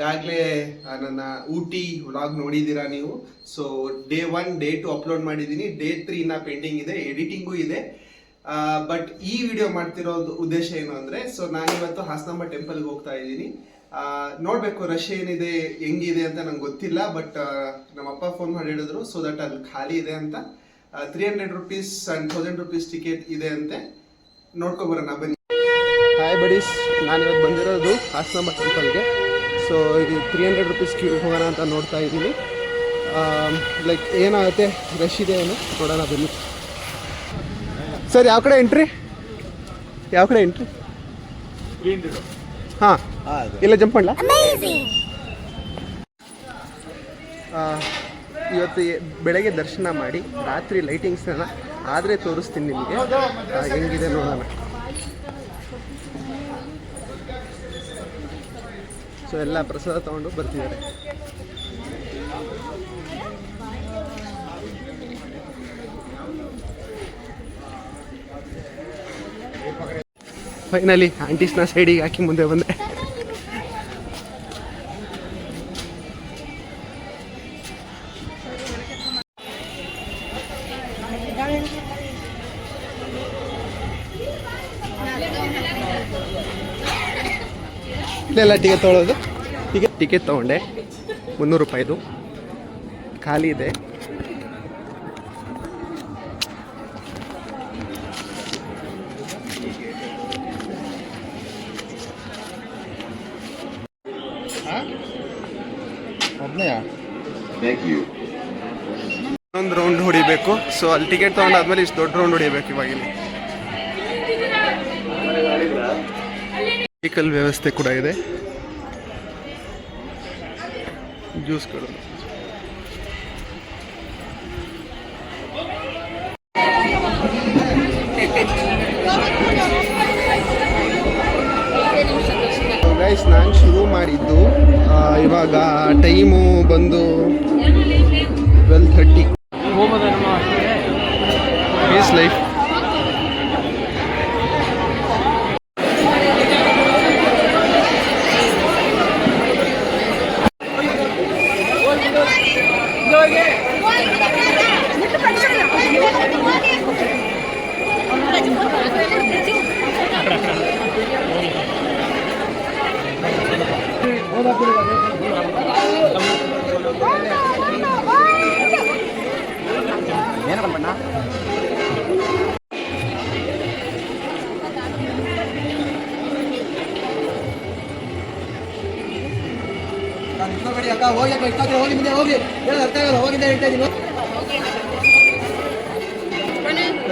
ಈಗಾಗಲೇ ನನ್ನ ಊಟಿ ವ್ಲಾಗ್ ನೋಡಿದ್ದೀರಾ ನೀವು. ಸೊ ಡೇ 1 ಡೇ 2 ಅಪ್ಲೋಡ್ ಮಾಡಿದ್ದೀನಿ. ಡೇ 3 ಇನ್ನ ಪೆಂಡಿಂಗ್ ಇದೆ, ಎಡಿಟಿಂಗು ಇದೆ. ಬಟ್ ಈ ವಿಡಿಯೋ ಮಾಡ್ತಿರೋದು ಉದ್ದೇಶ ಏನು ಅಂದರೆ, ಸೊ ನಾನಿವತ್ತು ಹಾಸನಾಂಬ ಟೆಂಪಲ್ಗೆ ಹೋಗ್ತಾ ಇದ್ದೀನಿ. ನೋಡಬೇಕು ರಶ್ ಏನಿದೆ ಹೆಂಗಿದೆ ಅಂತ ನಂಗೆ ಗೊತ್ತಿಲ್ಲ. ಬಟ್ ನಮ್ಮಪ್ಪ ಫೋನ್ ಮಾಡಿ ಹೇಳಿದ್ರು ಸೊ ದಟ್ ಅಲ್ಲಿ ಖಾಲಿ ಇದೆ ಅಂತ. 300 rupees and 1000 rupees ಟಿಕೆಟ್ ಇದೆ ಅಂತೆ. ನೋಡ್ಕೊಬರೋಣ ಬನ್ನಿ. ಹಾಯ್ ಬಡೀಸ್, ನಾನಿವತ್ತು ಬಂದಿರೋದು ಹಾಸನಾಂಬ ಟೆಂಪಲ್ಗೆ. ಸೊ ಇದು 300 rupees ಕ್ಯೂ ಹೋಗೋಣ ಅಂತ ನೋಡ್ತಾ ಇದ್ದೀನಿ. ಲೈಕ್ ಏನಾಗುತ್ತೆ, ರಶ್ ಇದೆ ಏನು ನೋಡೋಣ ಬನ್ನಿ. ಸರ್ ಯಾವ ಕಡೆ ಎಂಟ್ರಿ? ಹಾಂ, ಇಲ್ಲ ಜಂಪ್ ಮಾಡಲ. ಇವತ್ತು ಬೆಳಗ್ಗೆ ದರ್ಶನ ಮಾಡಿ ರಾತ್ರಿ ಲೈಟಿಂಗ್ಸ್ನ ಆದರೆ ತೋರಿಸ್ತೀನಿ ನಿಮಗೆ ಹೆಂಗಿದೆ ನೋಡೋಣ. ಸೊ ಎಲ್ಲ ಪ್ರಸಾದ ತಗೊಂಡು ಬರ್ತಿದ್ದಾರೆ. ಫೈನಲಿ ಆಂಟೀಸ್ನ ಸೈಡಿಗೆ ಹಾಕಿ ಮುಂದೆ ಬಂದೆ. ಇಲ್ಲೆಲ್ಲ ಟಿಕೆಟ್ ತೊಗೊಳ್ಳೋದು. ಟಿಕೆಟ್ ತೊಗೊಂಡೆ, 300 ರೂಪಾಯಿದು. ಖಾಲಿ ಇದೆ. ಇನ್ನೊಂದು ರೌಂಡ್ ಹೊಡಿಬೇಕು. ಸೊ ಅಲ್ಲಿ ಟಿಕೆಟ್ ತೊಗೊಂಡಾದ್ಮೇಲೆ ಇಷ್ಟು ದೊಡ್ಡ ರೌಂಡ್ ಹೊಡಿಬೇಕು. ಇವಾಗ ಇಲ್ಲಿ ವೆಹಿಕಲ್ ವ್ಯವಸ್ಥೆ ಕೂಡ ಇದೆ, ಜ್ಯೂಸ್ಗಳು. ಗೈಸ್, ನಾನು ಶುರು ಮಾಡಿದ್ದು ಇವಾಗ ಟೈಮು ಬಂದು 12:30. Is life.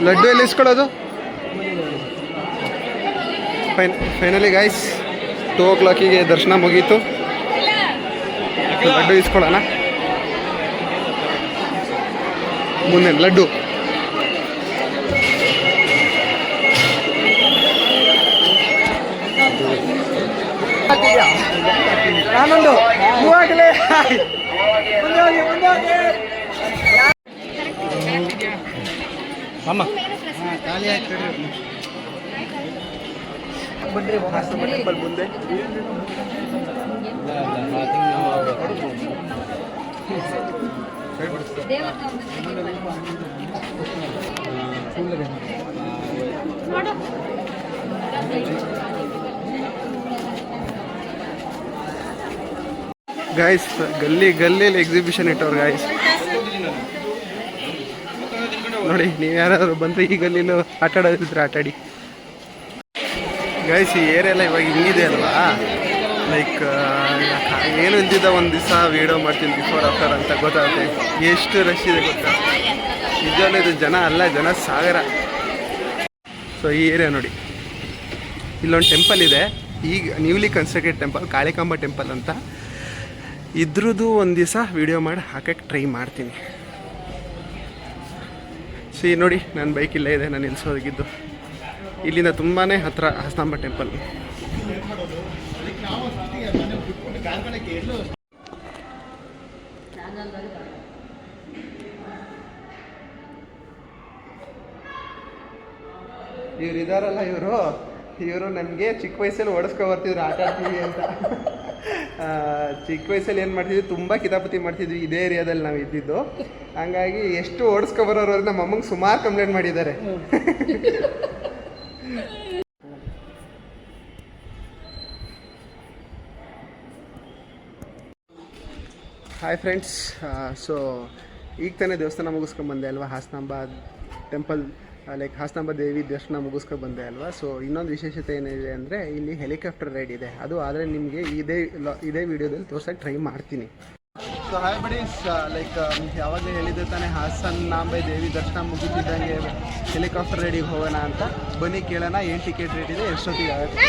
ಲಡ್ಡು ಎಲ್ಲಿ ಇಸ್ಕೊಳ್ಳೋದು? ಫೈನಲಿ ಗೈಸ್ 2 o'clock ದರ್ಶನ ಮುಗೀತು. ಲಡ್ಡು ಇಸ್ಕೊಳ್ಳೋಣ. ಮುಂದೆ ಲಡ್ಡು. ನಾನೊಂದು ಅಮ್ಮ ಖಾಲಿ ಆಯ್ತು ಬನ್ರಿ. ಹಾಸನಾಂಬ ಟೆಂಪಲ್ ಮುಂದೆ ಗಾಯ್ಸ್, ಗಲ್ಲಿ ಎಕ್ಸಿಬಿಷನ್ ಇಟ್ಟವ್ರು ಗಾಯ್ಸ್. ನೋಡಿ, ನೀವು ಯಾರಾದರೂ ಬಂದರೆ ಈ ಗಲ್ಲಿಲೂ ಆಟ ಆಡೋದಿದ್ರೆ ಆಟಾಡಿ ಗಾಯ್ಸ್. ಈ ಏರಿಯಾ ಎಲ್ಲ ಇವಾಗ ಹಿಂಗಿದೆ ಅಲ್ವಾ, ಲೈಕ್ ಏನು ಇಲ್ದಿದ್ದ ಒಂದು ದಿವಸ ವೀಡಿಯೋ ಮಾಡ್ತೀನಿ ಬಿಫೋರ್ ಆಫ್ಟರ್ ಅಂತ ಗೊತ್ತಾಗುತ್ತೆ. ಎಷ್ಟು ರಶ್ ಇದೆ ಗೊತ್ತಾ. ನಿಜವಾಗ್ಲೂ ಇದು ಜನ ಅಲ್ಲ, ಜನ ಸಾಗರ. ಸೊ ಈ ಏರಿಯಾ ನೋಡಿ, ಇಲ್ಲೊಂದು ಟೆಂಪಲ್ ಇದೆ, ಈಗ newly constructed temple, Kalikamba temple ಅಂತ. ಇದ್ರದ್ದು ಒಂದು ದಿವಸ ವೀಡಿಯೋ ಮಾಡಿ ಹಾಕಕ್ಕೆ ಟ್ರೈ ಮಾಡ್ತೀನಿ. ಸಿ ನೋಡಿ, ನನ್ನ ಬೈಕ್ ಇಲ್ಲೇ ಇದೆ, ನಾನು ನಿಲ್ಲಿಸೋದಕ್ಕಿದ್ದು. ಇಲ್ಲಿಂದ ತುಂಬಾ ಹತ್ತಿರ ಹಾಸನಾಂಬ ಟೆಂಪಲ್. ಇವ್ರು ಇದಾರಲ್ಲ, ಇವರು ನನಗೆ ಚಿಕ್ಕ ವಯಸ್ಸಲ್ಲಿ ಓಡಿಸ್ಕೊ ಬರ್ತಿದ್ರು ಆಟ ಆಡ್ತೀವಿ ಅಂತ. ಚಿಕ್ಕ ವಯಸ್ಸಲ್ಲಿ ಏನು ಮಾಡ್ತಿದ್ವಿ, ತುಂಬ ಕಿತಾಪತಿ ಮಾಡ್ತಿದ್ವಿ. ಇದೇ ಏರಿಯಾದಲ್ಲಿ ನಾವು ಇದ್ದಿದ್ದು. ಹಂಗಾಗಿ ಎಷ್ಟು ಓಡಿಸ್ಕೊಬರೋರು ಅಂದ್ರೆ ನಮ್ಮ ಅಮ್ಮಂಗೆ ಸುಮಾರು ಕಂಪ್ಲೇಂಟ್ ಮಾಡಿದ್ದಾರೆ. ಹಾಯ್ ಫ್ರೆಂಡ್ಸ್, ಸೊ ಈಗ ತಾನೇ ದೇವಸ್ಥಾನ ಮುಗಿಸ್ಕೊಂಡ್ಬಂದೆ ಅಲ್ವಾ, ಹಾಸನಾಂಬ ಟೆಂಪಲ್, ಲೈಕ್ ಹಾಸನಾಂಬ ದೇವಿ ದರ್ಶನ ಮುಗಿಸ್ಕೊಂಡು ಬಂದೆ ಅಲ್ವಾ. ಸೊ ಇನ್ನೊಂದು ವಿಶೇಷತೆ ಏನಿದೆ ಅಂದರೆ ಇಲ್ಲಿ ಹೆಲಿಕಾಪ್ಟರ್ ರೈಡ್ ಇದೆ. ಅದು ಆದರೆ ನಿಮಗೆ ಇದೇ ವಿಡಿಯೋದಲ್ಲಿ ತೋರ್ಸೋಕ್ಕೆ ಟ್ರೈ ಮಾಡ್ತೀನಿ. ಸೊ ಹಾಯ್ ಬಡೀಸ್, ಲೈಕ್ ಯಾವಾಗಲೇ ಹೇಳಿದ್ದೆ ತಾನೇ ಹಾಸನಾಂಬೆ ದೇವಿ ದರ್ಶನ ಮುಗಿತಿದ್ದಂಗೆ ಹೆಲಿಕಾಪ್ಟರ್ ರೈಡಿಗೆ ಹೋಗೋಣ ಅಂತ. ಬನ್ನಿ ಕೇಳೋಣ ಏನು ಟಿಕೆಟ್ ರೇಟ್ ಇದೆ, ಎಷ್ಟೊತ್ತಿಗೆ ಆಗುತ್ತೆ.